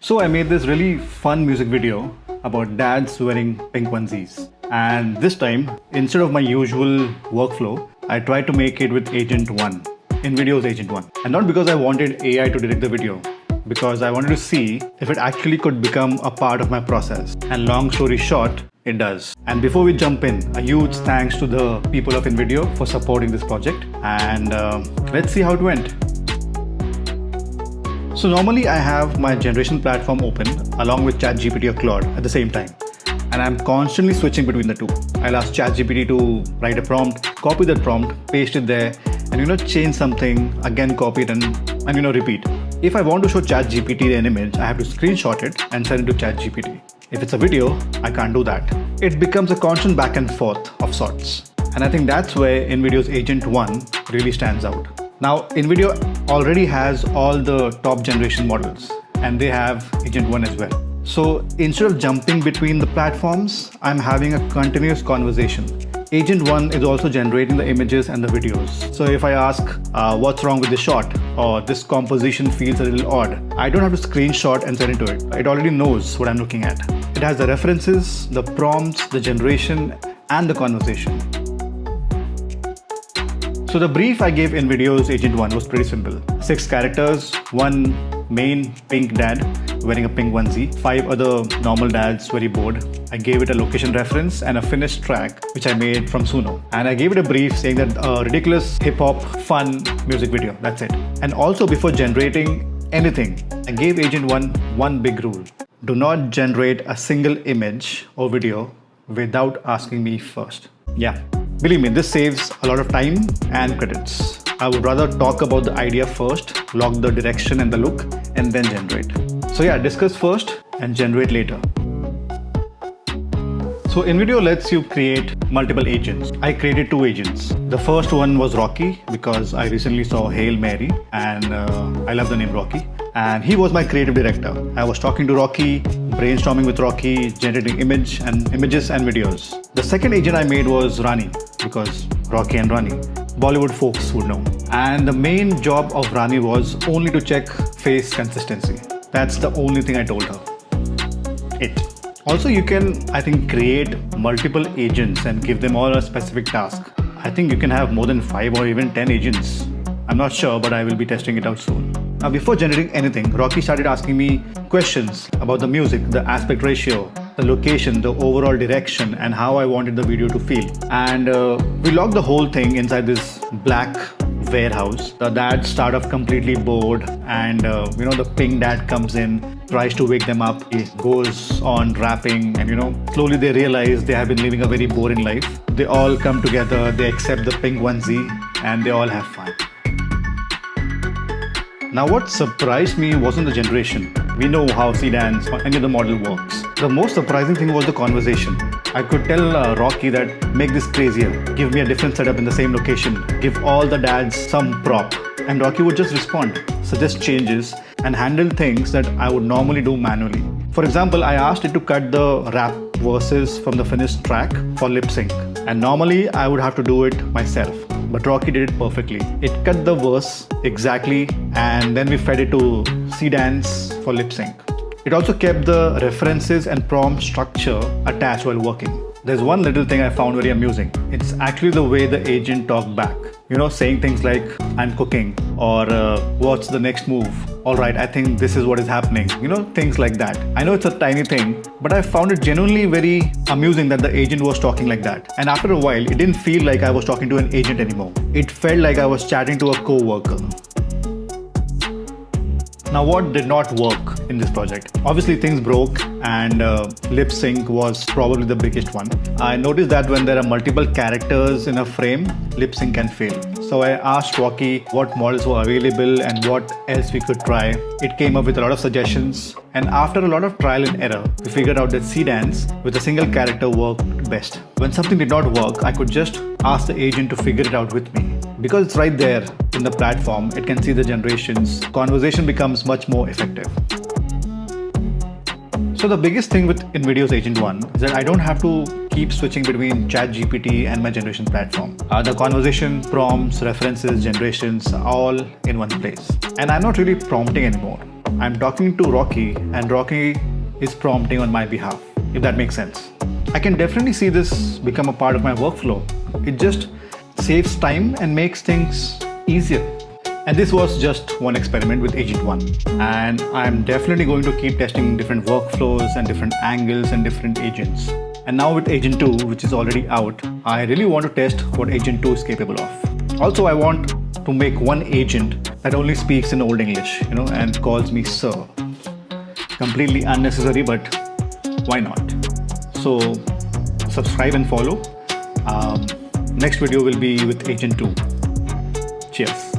So I made this really fun music video about dads wearing pink onesies. And this time, instead of my usual workflow, I tried to make it with Agent One, Invideo's Agent One. And not because I wanted AI to direct the video, because I wanted to see if it actually could become a part of my process. And long story short, it does. And before we jump in, a huge thanks to the people of Invideo for supporting this project. And let's see how it went. So normally I have my generation platform open along with ChatGPT or Claude at the same time. And I'm constantly switching between the two. I'll ask ChatGPT to write a prompt, copy that prompt, paste it there, and change something, again copy it and repeat. If I want to show ChatGPT an image, I have to screenshot it and send it to ChatGPT. If it's a video, I can't do that. It becomes a constant back and forth of sorts. And I think that's where Invideo's Agent One really stands out. Now, Invideo already has all the top generation models, and they have Agent One as well. So instead of jumping between the platforms, I'm having a continuous conversation. Agent One is also generating the images and the videos. So if I ask what's wrong with the shot, or this composition feels a little odd, I don't have to screenshot and send it to it. It already knows what I'm looking at. It has the references, the prompts, the generation, and the conversation. So the brief I gave Invideo's Agent One was pretty simple. 6 characters, 1 main pink dad wearing a pink onesie, 5 other normal dads very bored. I gave it a location reference and a finished track which I made from Suno. And I gave it a brief saying that a ridiculous hip-hop fun music video, that's it. And also before generating anything, I gave Agent one big rule. Do not generate a single image or video without asking me first. Yeah. Believe me, this saves a lot of time and credits. I would rather talk about the idea first, log the direction and the look, and then generate. So yeah, discuss first and generate later. So Invideo lets you create multiple agents. I created 2 agents. The first one was Rocky because I recently saw Hail Mary and I love the name Rocky. And he was my creative director. I was talking to Rocky, brainstorming with Rocky, generating images and videos. The second agent I made was Rani because Rocky and Rani, Bollywood folks would know. And the main job of Rani was only to check face consistency. That's the only thing I told her. Also, you can, I think, create multiple agents and give them all a specific task. I think you can have more than 5 or even 10 agents. I'm not sure, but I will be testing it out soon. Now, before generating anything, Rocky started asking me questions about the music, the aspect ratio, the location, the overall direction, and how I wanted the video to feel. And we logged the whole thing inside this black warehouse. The dad start off completely bored, and the pink dad comes in, tries to wake them up. He goes on rapping, and slowly they realize they have been living a very boring life. They all come together, they accept the pink onesie, and they all have fun. Now what surprised me wasn't the generation. We know how Seedance or any other model works. The most surprising thing was the conversation. I could tell Rocky that make this crazier, give me a different setup in the same location, give all the dads some prop, and Rocky would just respond, suggest changes, and handle things that I would normally do manually. For example, I asked it to cut the rap verses from the finished track for lip sync, and normally I would have to do it myself. But Rocky did it perfectly. It cut the verse exactly, and then we fed it to Seedance for lip sync. It also kept the references and prompt structure attached while working. There's one little thing I found very amusing. It's actually the way the agent talked back. Saying things like, I'm cooking, or what's the next move? All right, I think this is what is happening. Things like that. I know it's a tiny thing, but I found it genuinely very amusing that the agent was talking like that. And after a while, it didn't feel like I was talking to an agent anymore. It felt like I was chatting to a co-worker. Now, what did not work in this project? Obviously, things broke, and lip sync was probably the biggest one. I noticed that when there are multiple characters in a frame, lip sync can fail. So I asked Rocky what models were available and what else we could try. It came up with a lot of suggestions, and after a lot of trial and error, we figured out that Seedance with a single character worked best. When something did not work, I could just ask the agent to figure it out with me. Because it's right there in the platform, it can see the generations. Conversation becomes much more effective. So the biggest thing with Invideo's Agent One is that I don't have to keep switching between ChatGPT and my generation platform. The conversation, prompts, references, generations are all in one place. And I'm not really prompting anymore. I'm talking to Rocky and Rocky is prompting on my behalf, if that makes sense. I can definitely see this become a part of my workflow. It just saves time and makes things easier. And this was just one experiment with Agent One. And I'm definitely going to keep testing different workflows and different angles and different agents. And now with Agent 2, which is already out, I really want to test what Agent 2 is capable of. Also, I want to make one agent that only speaks in Old English, and calls me sir. Completely unnecessary, but why not? So subscribe and follow. Next video will be with Agent 2. Cheers.